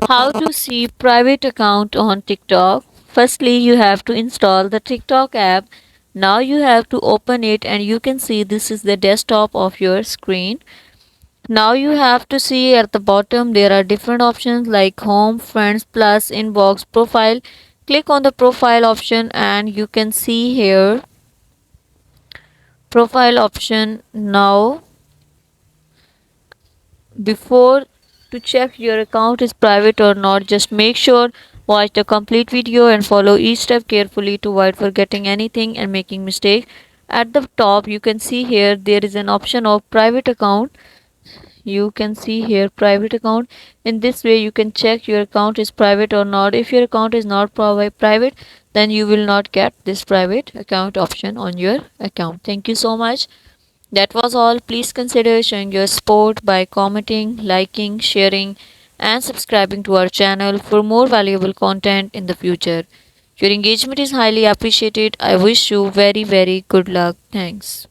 How to see private account on TikTok? Firstly, you have to install the TikTok app. Now you have to open it and you can see this is the desktop of your screen. Now you have to see at the bottom there are different options like home, friends, plus, inbox, profile. Click on the profile option and you can see here profile option. Now before to check your account is private or not, just make sure watch the complete video and follow each step carefully to avoid forgetting anything and making mistake. At the top you can see here there is an option of private account. You can see here private account. In this way you can check your account is private or not. If your account is not private, then you will not get this private account option on your account. Thank you so much. That was all. Please consider showing your support by commenting, liking, sharing, and subscribing to our channel for more valuable content in the future. Your engagement is highly appreciated. I wish you very, very good luck. Thanks.